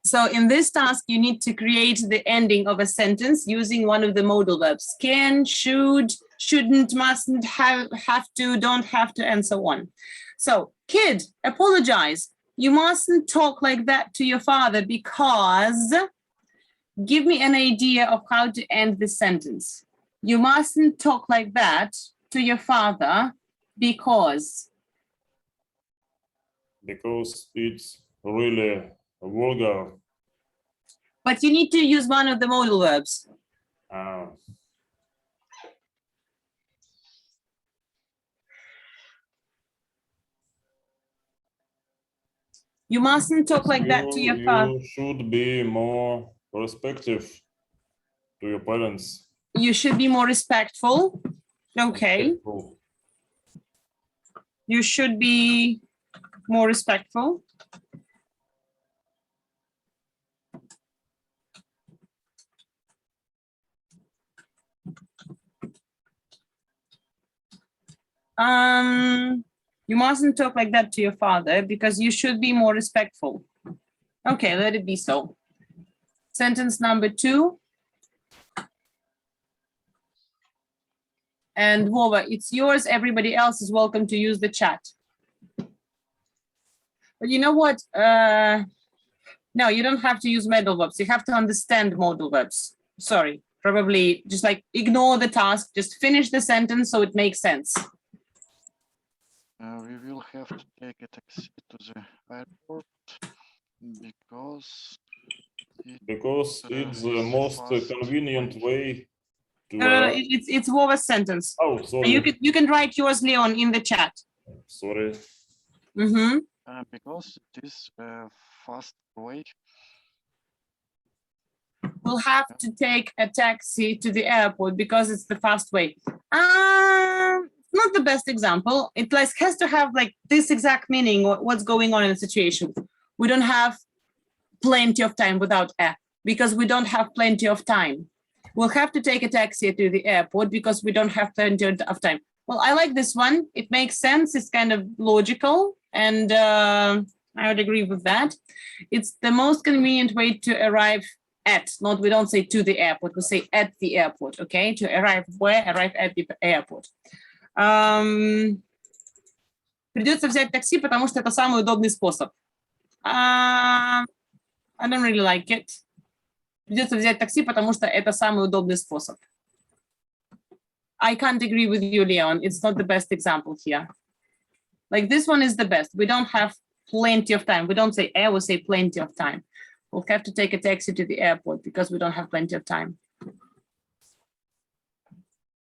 So in this task, you need to create the ending of a sentence using one of the modal verbs. Can, should, shouldn't, mustn't, have to, don't have to, and so on. So, kid, apologize. You mustn't talk like that to your father because... Give me an idea of how to end this sentence. You mustn't talk like that to your father because... Because it's really vulgar. But you need to use one of the modal verbs. You mustn't talk like that to your father. You should be more respectful to your parents. You should be more respectful. Okay. Respectful. You should be more respectful. You mustn't talk like that to your father because you should be more respectful. Okay, let it be so. Sentence number 2. And Vova, it's yours. Everybody else is welcome to use the chat. But you know what? No, you don't have to use modal verbs. You have to understand modal verbs. Sorry, probably just like ignore the task. Just finish the sentence so it makes sense. We will have to take a taxi to the airport because it's the most convenient way to it's Vova's sentence. Oh, sorry. You can write yours, Leon, in the chat. Sorry. Because it is a fast way. We'll have to take a taxi to the airport because it's the fast way. Not the best example. It like has to have like this exact meaning, what's going on in the situation. We don't have plenty of time without a, because we don't have plenty of time. We'll have to take a taxi to the airport because we don't have plenty of time. Well, I like this one. It makes sense. It's kind of logical. And I would agree with that. It's the most convenient way to arrive at, not we don't say to the airport, we say at the airport, okay? To arrive where? Arrive at the airport. Придется взять такси, потому что это самый удобный способ. I don't really like it. Придется взять такси, потому что это самый удобный способ. I can't agree with you, Leon. It's not the best example here. Like this one is the best. We don't have plenty of time. We don't say air, we say plenty of time. We'll have to take a taxi to the airport because we don't have plenty of time.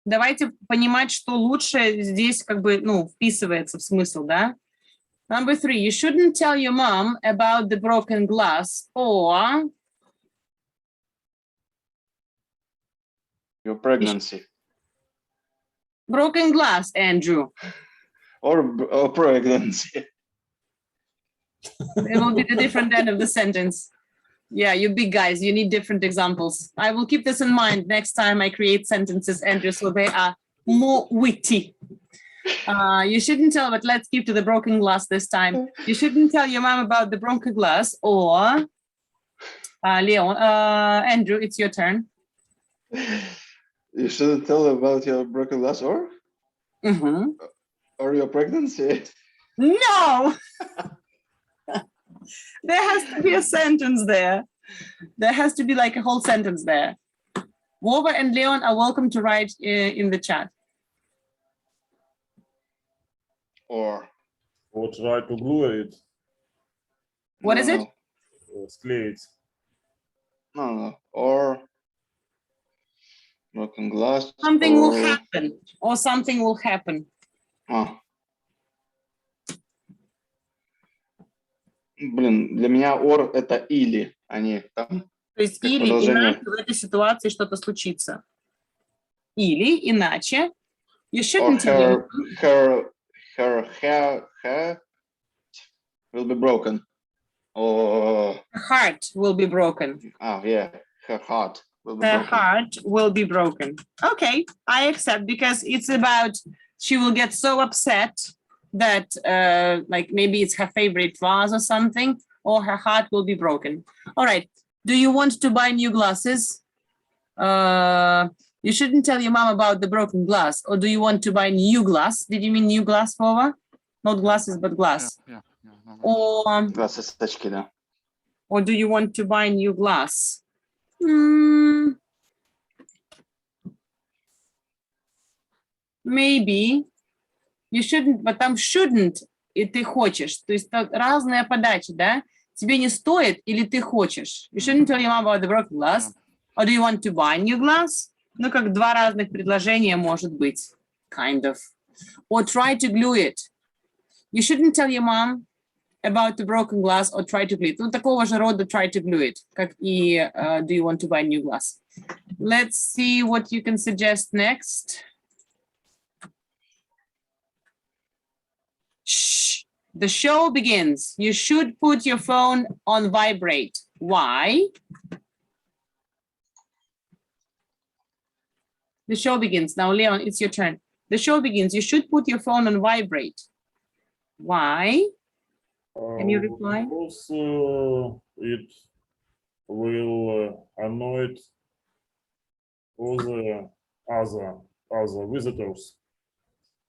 Давайте понимать, что лучше здесь как бы, ну, вписывается в смысл, да? Number 3, you shouldn't tell your mom about the broken glass or... Your pregnancy. Broken glass, Andrew. Or pregnancy. It will be the different end of the sentence. Yeah, you big guys, you need different examples. I will keep this in mind next time I create sentences, Andrew, so they are more witty. You shouldn't tell, but let's keep to the broken glass this time. You shouldn't tell your mom about the broken glass, or Leon, Andrew, it's your turn. You shouldn't tell about your broken glass or your pregnancy. No. There has to be a sentence there. There has to be like a whole sentence there. Vova and Leon are welcome to write in the chat. Or try to glue it. What is it? Склеить. No. Or broken glass. Something will happen. Or something will happen. Блин, для меня or это или, а не там. То есть или иначе в этой ситуации что-то случится. Или иначе. You shouldn't tell her hair will be broken. Or her heart will be broken. Oh yeah, her heart will be her broken. Heart will be broken. Okay, I accept because it's about she will get so upset that like maybe it's her favorite vase or something, or her heart will be broken. All right. Do you want to buy new glasses? You shouldn't tell your mom about the broken glass. Or do you want to buy new glass? Did you mean new glass, Vova? Not glasses, but glass. Yeah, no worries. Glasses, очки, да. Or do you want to buy new glass? Maybe. You shouldn't, but там shouldn't, и ты хочешь. То есть разная подача, да? Тебе не стоит или ты хочешь. You shouldn't tell your mom about the broken glass. Or do you want to buy new glass? Ну, как два разных предложения может быть. Kind of. Or try to glue it. You shouldn't tell your mom about the broken glass or try to glue it. Ну, такого же рода try to glue it, как и do you want to buy new glass? Let's see what you can suggest next. Shh. The show begins. You should put your phone on vibrate. Why? The show begins. Now, Leon, it's your turn. The show begins. You should put your phone on vibrate. Why? Can you reply? Because it will annoy all the other visitors.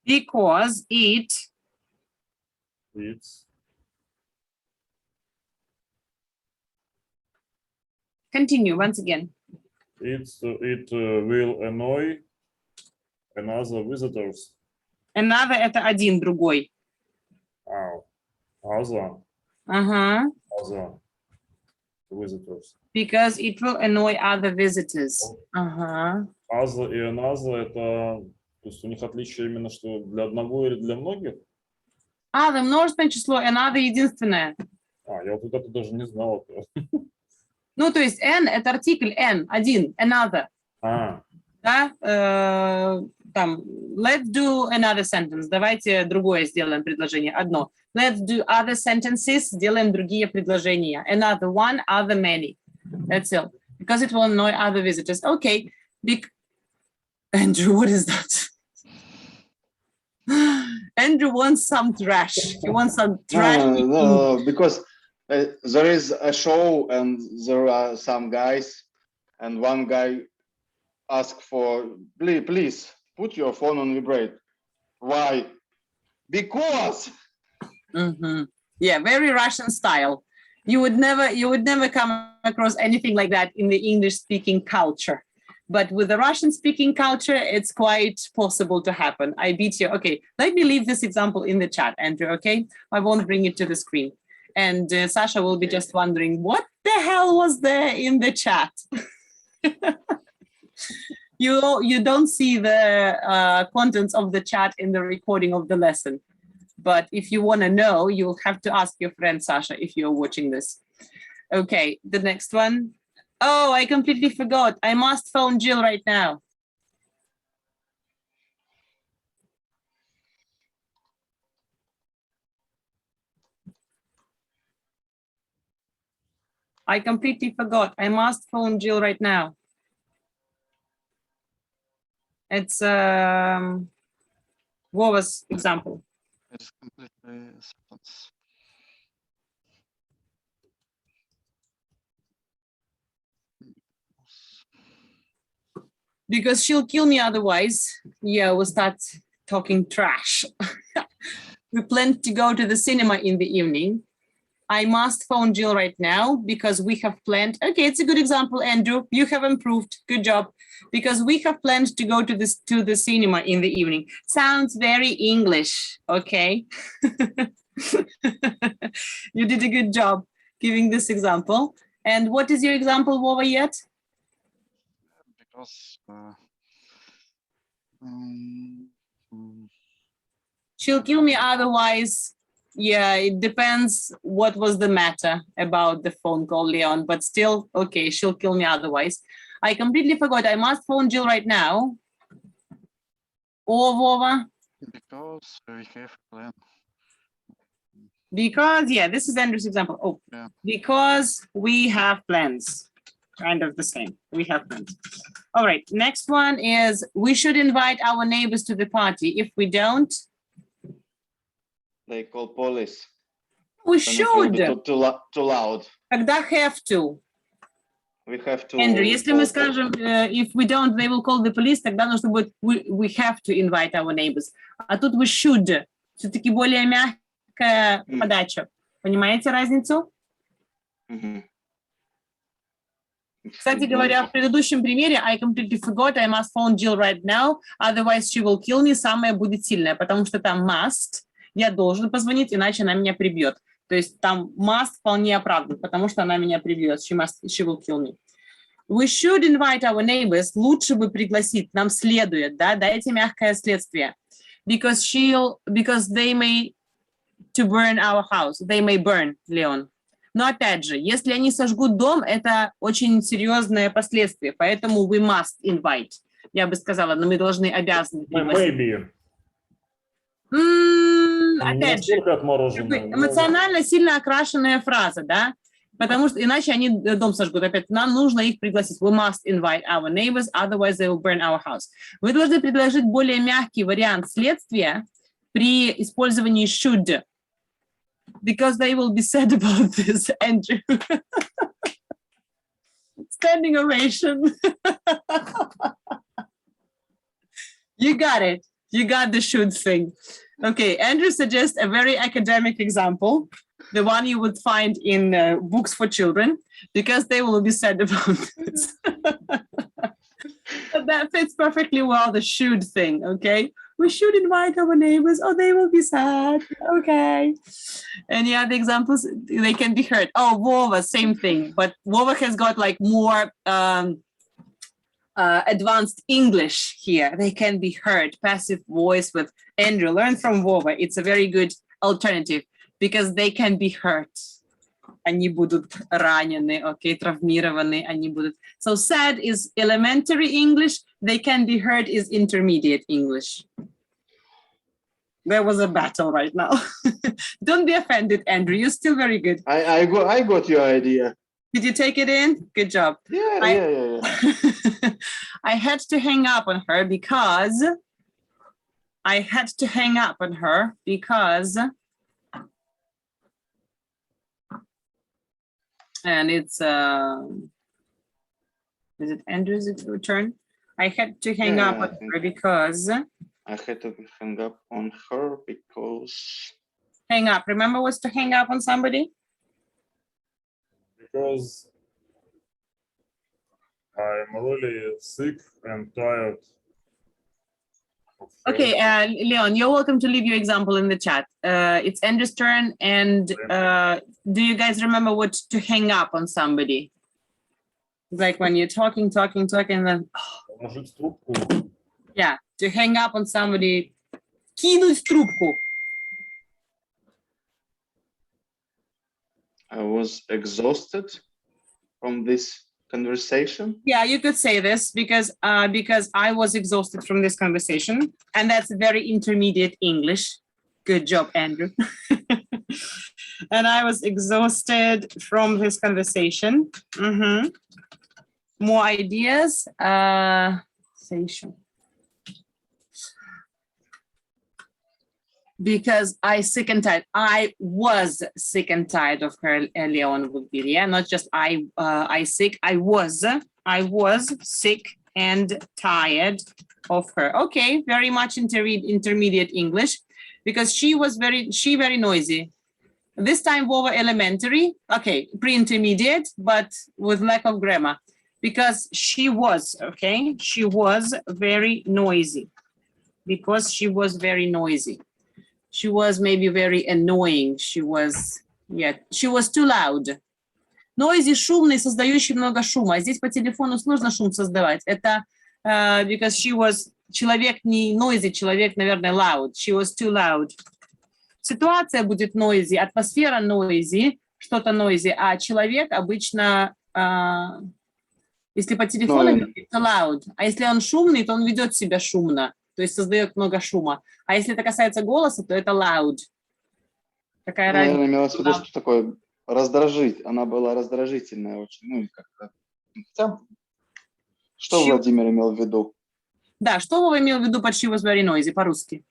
Because it It's continue once again. it will annoy another visitors. Another это один, другой. Other visitors. Because it will annoy other visitors. Other и another это, то есть у них отличие именно что для одного или для многих. Other множественное число, another единственное. Я вот это даже не знал. Ну, то есть n это артикль n, один, another. Да? Там, let's do another sentence. Давайте другое сделаем предложение, одно. Let's do other sentences, сделаем другие предложения. Another one, other many. That's it. Because it will annoy other visitors. Okay. Andrew, what is that? Andrew wants some trash. He wants some trash. No, because there is a show and there are some guys and one guy asked for, please put your phone on vibrate. Why? Because. Yeah, very Russian style. You would never come across anything like that in the English-speaking culture. But with the Russian-speaking culture, it's quite possible to happen. I beat you. Okay, let me leave this example in the chat, Andrew, okay? I won't bring it to the screen. And Sasha will be just wondering, what the hell was there in the chat? You don't see the contents of the chat in the recording of the lesson. But if you want to know, you'll have to ask your friend Sasha if you're watching this. Okay, the next one. Oh, I completely forgot. I must phone Jill right now. I completely forgot. I must phone Jill right now. It's Wova's example. It's completely sentence. Because she'll kill me otherwise. Yeah, we'll start talking trash. We plan to go to the cinema in the evening. I must phone Jill right now because we have planned. Okay, it's a good example, Andrew. You have improved. Good job. Because we have planned to go to the cinema in the evening. Sounds very English, okay? You did a good job giving this example. And what is your example, Vova, yet? Because she'll kill me otherwise. Yeah, it depends what was the matter about the phone call, Leon, but still, okay, she'll kill me otherwise. I completely forgot. I must phone Jill right now. Or Vova? because we have plan. Because, yeah, this is Andrew's example. Oh, Yeah. Because we have plans. Kind of the same. We have plans. All right, next one is we should invite our neighbors to the party. If we don't, They call police. we Then it will be should. too loud. Когда have to. We have to. Andrew, если мы call- скажем, if we don't, they will call the police, тогда нужно будет we have to invite our neighbors. А тут we should. Все-таки более мягкая подача. Понимаете разницу? Мгм. Кстати говоря, в предыдущем примере I completely forgot, I must phone Jill right now, otherwise she will kill me, самое будет сильное, потому что там must, я должен позвонить, иначе она меня прибьет. То есть там must вполне оправдан, потому что она меня прибьет, she will kill me. We should invite our neighbors, лучше бы пригласить, нам следует, да, дайте мягкое следствие. Because they may to burn our house, they may burn, Леон. Но опять же, если они сожгут дом, это очень серьезное последствие, поэтому we must invite. Я бы сказала, но мы должны, обязаны пригласить. Maybe. Опять же, Настолько отмороженная. эмоционально сильно окрашенная фраза, да? Потому что иначе они дом сожгут. Опять, нам нужно их пригласить. We must invite our neighbors, otherwise they will burn our house. Вы должны предложить более мягкий вариант следствия при использовании should. Because they will be sad about this, Andrew. Standing ovation. You got it. You got the should thing. Okay, Andrew suggests a very academic example, the one you would find in books for children, because they will be sad about this. But that fits perfectly well, the should thing, okay? We should invite our neighbors, or they will be sad. Okay. Any other examples? They can be heard. Oh, Vova, same thing. But Vova has got like more advanced English here. They can be heard. Passive voice with Andrew. Learn from Vova. It's a very good alternative because they can be hurt. Они будут ранены, okay, травмированы, они будут. So sad is elementary English. They can be heard is intermediate English. There was a battle right now. Don't be offended, Andrew. You're still very good. I got your idea. Did you take it in? Good job. Yeah. I had to hang up on her because and it's is it Andrew's turn? I had to hang up on her because I had to hang up on her because hang up. Remember what's to hang up on somebody? Because I'm really sick and tired. Okay, Leon, you're welcome to leave your example in the chat. It's Andrew's turn, and do you guys remember what to hang up on somebody? Like when you're talking, and then Положить трубку. yeah, to hang up on somebody, кинуть трубку. I was exhausted from this conversation. Yeah, you could say this because I was exhausted from this conversation, and that's very intermediate English. Good job, Andrew. And I was exhausted from this conversation. More ideas. Because I sick and tired. I was sick and tired of her, Leon would be, yeah, not just I sick. I was sick and tired of her. Okay, very much intermediate English, because she very noisy. This time over elementary, okay, pre-intermediate, but with lack of grammar, because she was very noisy. Because she was very noisy. She was maybe very annoying. She was too loud. Noisy, шумный, создающий много шума. А здесь по телефону сложно шум создавать. Это because she was, человек не noisy, человек, наверное, loud. She was too loud. Ситуация будет noisy, атмосфера noisy, что-то noisy, а человек обычно, если по телефону, это loud. А если он шумный, то он ведет себя шумно. То есть создает много шума. А если это касается голоса, то это loud. Такая разница. Наверное, имелось в виду, что такое раздражить. Она была раздражительная очень. Ну, как-то. Хотя, что Владимир имел в виду? Да, что Вова имел в виду под she was very noisy по-русски?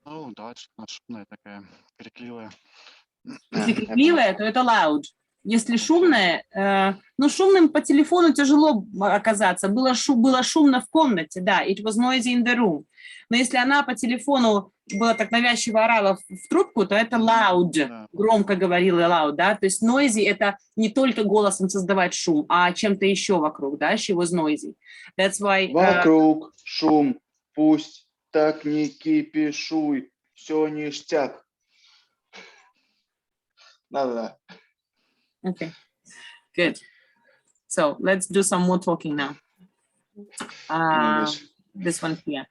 Ну, да, шумная такая, крикливая. Если крикливое, то это loud. Если шумное, ну, шумным по телефону тяжело оказаться. Было шумно в комнате, да, it was noisy in the room. Но если она по телефону была так навязчиво орала в трубку, то это loud, Да. громко говорила loud, да. То есть noisy – это не только голосом создавать шум, а чем-то еще вокруг, да, she was noisy. That's why… Вокруг шум, пусть так не кипишуй, все ништяк. Да-да-да. Okay, good. So let's do some more talking now. In English. This one here.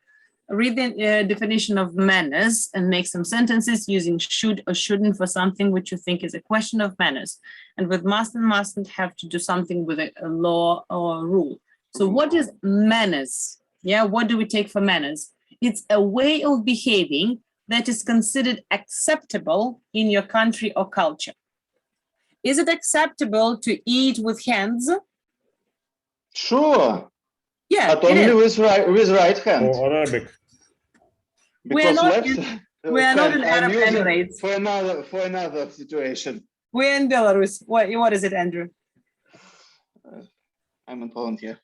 Read the definition of manners and make some sentences using should or shouldn't for something which you think is a question of manners. And with must and mustn't have to do something with a law or rule. So what is manners? Yeah, what do we take for manners? It's a way of behaving that is considered acceptable in your country or culture. Is it acceptable to eat with hands? Sure, Yeah, but it only is. with right hand. Or Arabic. We are Because not left we are not hand in I'm Arab using Emirates. for another situation. We're in Belarus. What is it, Andrew? I'm in Poland here.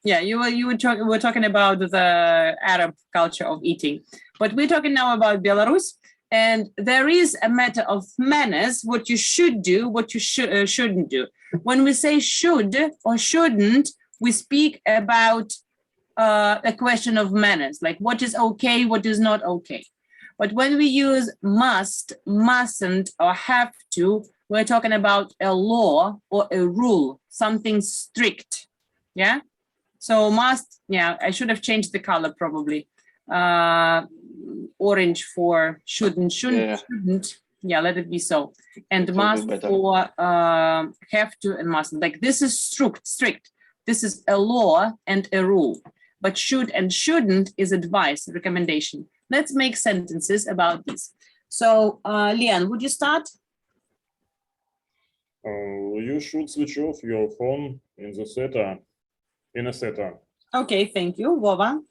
Yeah, we're talking about the Arab culture of eating, but we're talking now about Belarus. And there is a matter of manners, what you should do, what you shouldn't do. When we say should or shouldn't, we speak about a question of manners, like what is okay, what is not okay. But when we use must, mustn't, or have to, we're talking about a law or a rule, something strict. Yeah. So must, yeah, I should have changed the color probably. Orange for shouldn't, Yeah. shouldn't. Yeah, let it be so. And It will be must better. for have to and mustn't. Like this is strict. This is a law and a rule. But should and shouldn't is advice, recommendation. Let's make sentences about this. So, Leon, would you start? You should switch off your phone in a setter. Okay, thank you. Vova.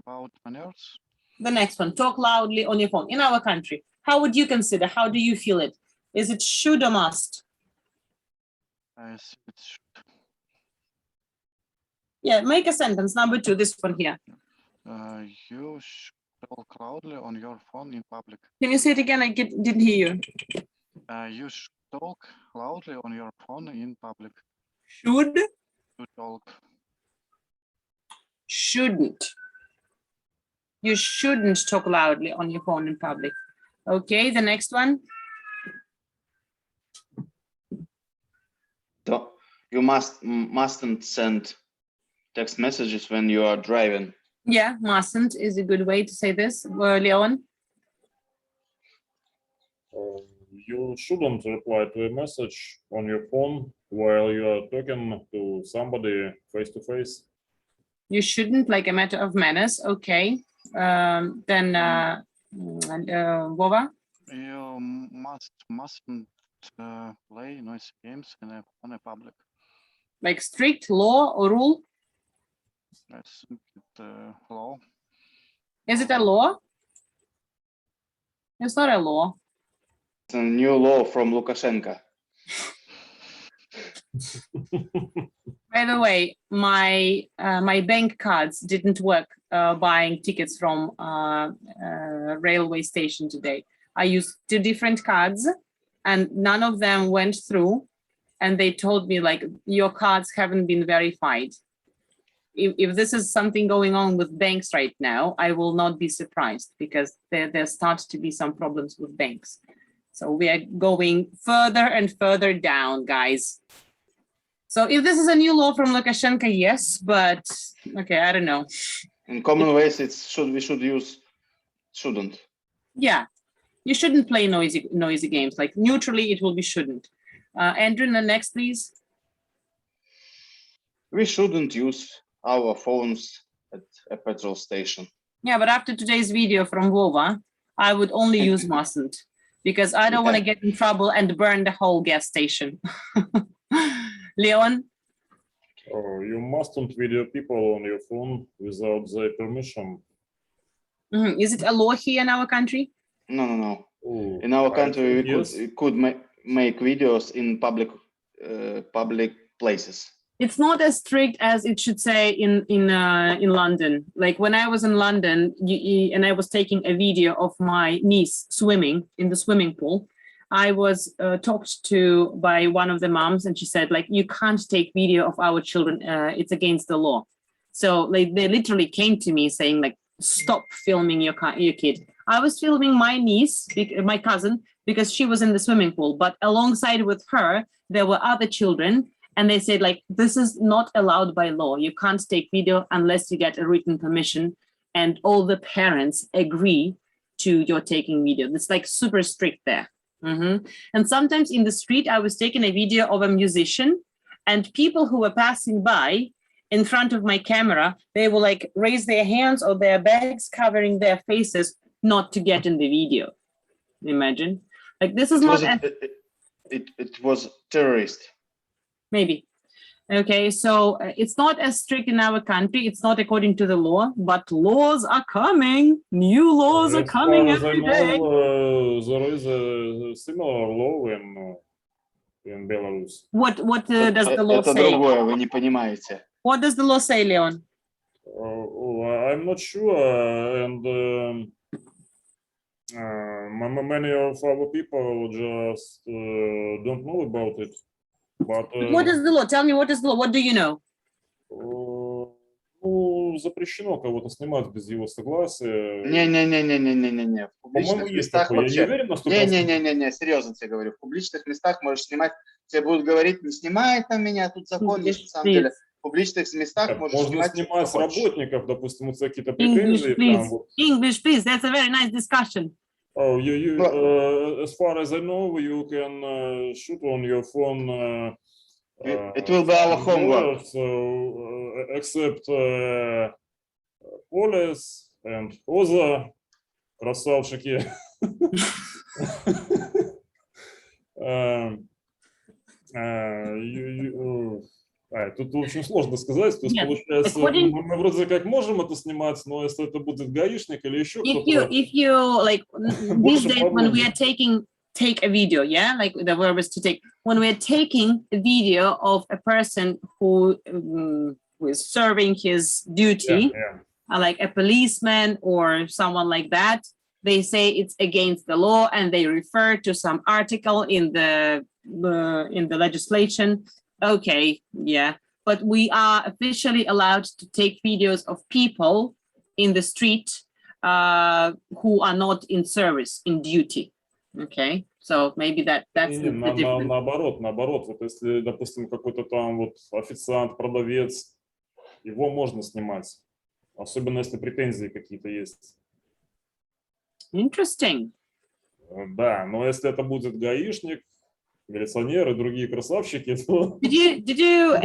About manners, The next one, talk loudly on your phone. In our country, how would you consider? How do you feel it? Is it should or must? I see it should. Yeah, make a sentence. Number 2, this one here. You should talk loudly on your phone in public. Can you say it again? I didn't hear you. You should talk loudly on your phone in public. Should, To talk. shouldn't. You shouldn't talk loudly on your phone in public. Okay, the next one. You mustn't send text messages when you are driving. Yeah, mustn't is a good way to say this. Leon. You shouldn't reply to a message on your phone while you are talking to somebody face to face. You shouldn't, like a matter of manners. Okay. Then Vova. You mustn't play noisy games on a public. Like strict law or rule. I think it law. Is it a law? It's not a law. It's a new law from Lukashenko. By the way, my bank cards didn't work buying tickets from railway station today. I used 2 different cards and none of them went through. And they told me like, your cards haven't been verified. If this is something going on with banks right now, I will not be surprised because there start to be some problems with banks. So we are going further and further down, guys. So if this is a new law from Lukashenko, yes, but okay, I don't know. In common ways, we should use shouldn't. Yeah, you shouldn't play noisy games. Like neutrally, it will be shouldn't. Andrew, the next, please. We shouldn't use our phones at a petrol station. Yeah, but after today's video from Vova, I would only use mustn't because I don't want to get in trouble and burn the whole gas station. Leon? You mustn't video people on your phone without their permission. Is it a law here in our country? No. Oh, In our I country, think we yes. could make videos in public places. It's not as strict as it should say in London. Like when I was in London and I was taking a video of my niece swimming in the swimming pool, I was talked to by one of the moms, and she said, like, you can't take video of our children. It's against the law. So like they literally came to me saying, like, stop filming your kid. I was filming my niece, my cousin, because she was in the swimming pool. But alongside with her, there were other children. And they said, like, this is not allowed by law. You can't take video unless you get a written permission and all the parents agree to your taking video. It's like super strict there. And sometimes in the street, I was taking a video of a musician, and people who were passing by in front of my camera, they will like raise their hands or their bags covering their faces not to get in the video. Imagine. Like, this is not... It was terrorist. Maybe. Okay, so it's not as strict in our country. It's not according to the law, but laws are coming. New laws are coming every day. There is a similar law in Belarus. What does the law Это say? другое, вы не понимаете. What does the law say, Leon? I'm not sure, and many of our people just don't know about it. But What is the law? Tell me, what is the law? What do you know? Ну, запрещено кого-то снимать без его согласия. Не-не-не-не-не-не-не. В По-моему, публичных есть местах такое. Я не вообще. уверен на 100%. Не-не-не-не, серьезно тебе говорю. В публичных местах можешь снимать, тебе будут говорить, не снимай там меня, тут закон есть, на самом деле. В публичных местах можешь Можно снимать с работников, допустим, вот какие-то English, претензии. please. Там, вот. English, please. That's a very nice discussion. Oh, as far as I know, you can shoot on your phone. It will be our homework. So, except police and other красавчики. Тут очень сложно сказать. То есть, получается, мы вроде как можем это снимать, но если это будет гаишник или еще кто-то... If you like these days when we are take a video, yeah, like the verb is to take. When we're taking a video of a person who is serving his duty, like a policeman or someone like that, they say it's against the law, and they refer to some article in the legislation. Okay, yeah, but we are officially allowed to take videos of people in the street who are not in service, in duty. Okay, so maybe that's the difference. Наоборот, вот если, допустим, какой-то там вот официант, продавец, его можно снимать, особенно если претензии какие-то есть. Interesting. Да, но если это будет гаишник, милиционер и другие красавчики, то... Did you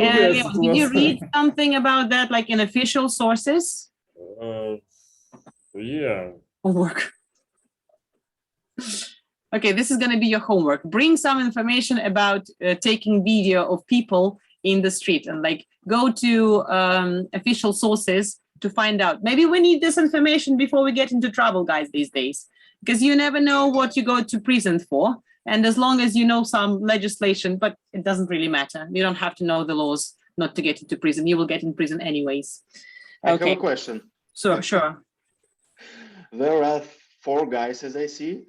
read something about that, like in official sources? Yeah. Homework. Okay, this is going to be your homework. Bring some information about taking video of people in the street, and like go to official sources to find out. Maybe we need this information before we get into trouble, guys, these days, because you never know what you go to prison for. And as long as you know some legislation, but it doesn't really matter. You don't have to know the laws not to get into prison. You will get in prison anyways. I have a question. Sure. There are 4 guys, as I see.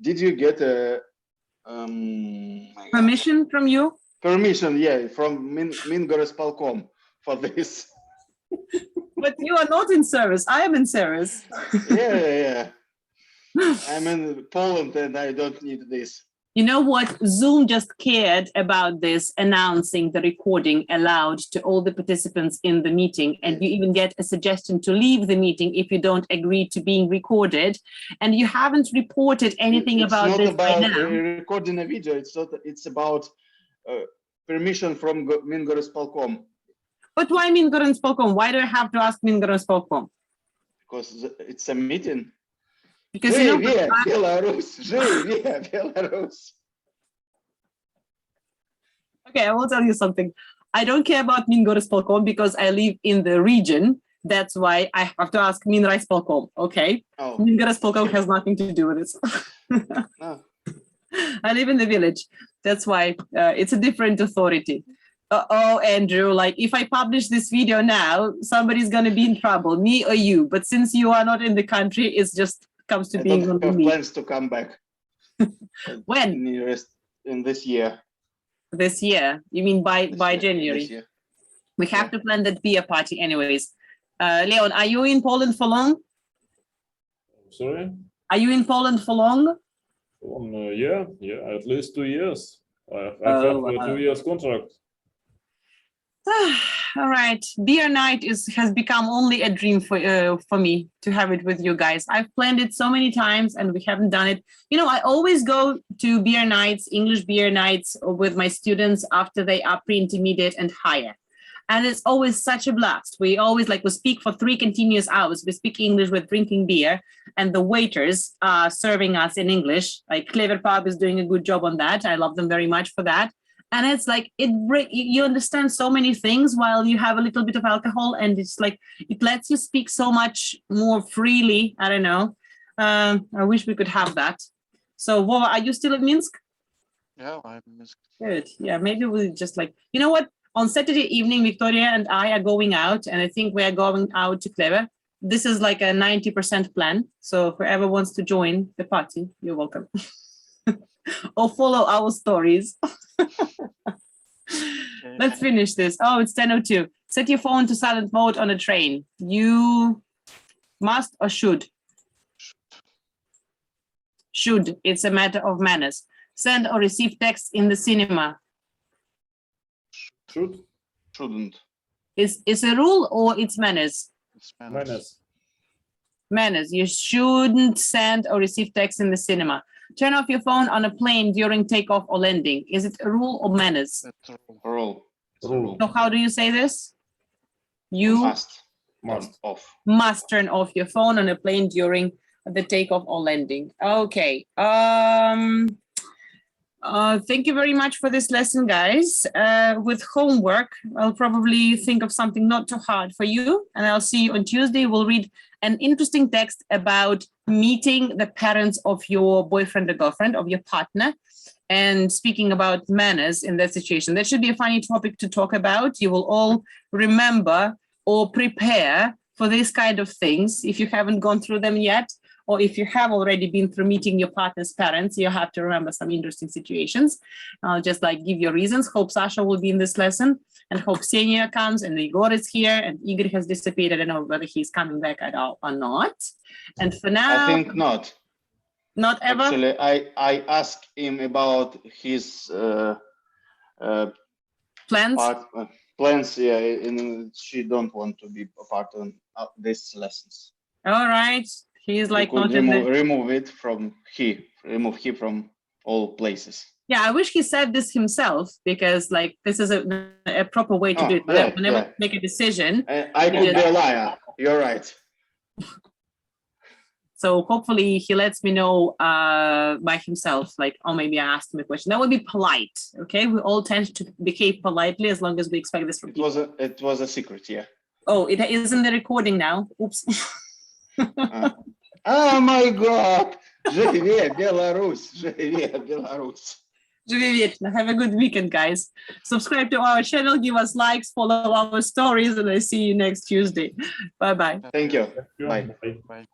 Did you get a permission from you? Permission, yeah, from Mingoresполком for this. But you are not in service. I am in service. Yeah. I'm in Poland and I don't need this. You know what? Zoom just cared about this, announcing the recording allowed to all the participants in the meeting. And you even get a suggestion to leave the meeting if you don't agree to being recorded. And you haven't reported anything about this by now. It's not about recording a video. It's about permission from Mingoresполком. But why Mingoresполком? Why do I have to ask Mingoresполком? Because it's a meeting. Because Belarus. Okay, I will tell you something. I don't care about Mingoresполком because I live in the region That's why I have to ask Minra Spolkom. Okay. Oh, Minra Spolkom has nothing to do with this. no. I live in the village. That's why it's a different authority. Oh, Andrew, like if I publish this video now, somebody's going to be in trouble, me or you. But since you are not in the country, it's just comes to I being don't on have me. plans to come back. When? In this year. This year? You mean by This year, January? this year. We have to plan that beer party anyways. Leon, are you in Poland for long? Sorry? Are you in Poland for long? Yeah, at least 2 years. I Oh, have wow. a 2 years contract. All right, beer night has become only a dream for me to have it with you guys. I've planned it so many times and we haven't done it. You know, I always go to beer nights, English beer nights with my students after they are pre-intermediate and higher. And it's always such a blast. We always we speak for 3 continuous hours. We speak English, we're drinking beer, and the waiters are serving us in English. Like Clever Pub is doing a good job on that. I love them very much for that. And it's like you understand so many things while you have a little bit of alcohol, and it's like it lets you speak so much more freely. I don't know. I wish we could have that. So, Vova, are you still at Minsk? Yeah, I'm Minsk. Good. Yeah, maybe we'll just you know what? On Saturday evening, Victoria and I are going out, and I think we are going out to Clever. This is like a 90% plan. So whoever wants to join the party, you're welcome. Or follow our stories. Let's finish this. Oh, it's 10:02. Set your phone to silent mode on a train. You must or should? Should. It's a matter of manners. Send or receive text in the cinema. Shouldn't. Is a rule or it's manners? It's manners. Minus. Manners. You shouldn't send or receive text in the cinema. Turn off your phone on a plane during takeoff or landing. Is it a rule or manners? It's a rule. Rule. It's a Rule. rule. So how do you say this? You Must. Must. Off. must turn off your phone on a plane during the takeoff or landing. Okay. Thank you very much for this lesson, guys. With homework, I'll probably think of something not too hard for you, and I'll see you on Tuesday. We'll read an interesting text about meeting the parents of your boyfriend or girlfriend, of your partner, and speaking about manners in that situation. That should be a funny topic to talk about. You will all remember or prepare for this kind of things if you haven't gone through them yet. Or if you have already been through meeting your partner's parents, you have to remember some interesting situations. I'll just give your reasons. Hope Sasha will be in this lesson, and hope Ksenia comes, and Igor is here, and Igor has disappeared. I don't know whether he's coming back at all or not. And for now, I think not. not ever. Actually, I asked him about his Plans. plans. Yeah, and she don't want to be a part of these lessons. All right. He's You could not in the. remove it from remove he from all places. Yeah, I wish he said this himself, because this is a proper way to Oh, do it. yeah, Whenever yeah. you make a decision. I could be a liar. You're right. So hopefully he lets me know by himself, or maybe I asked him a question. That would be polite, okay? We all tend to behave politely as long as we expect this from people. It was a secret, yeah. Oh, it is in the recording now. Oops. Oh my God! Живе Беларусь! Живе Беларусь! Have a good weekend, guys. Subscribe to our channel, give us likes, follow our stories, and I see you next Tuesday. Bye-bye. Thank you. Yeah. Bye. Bye. Bye.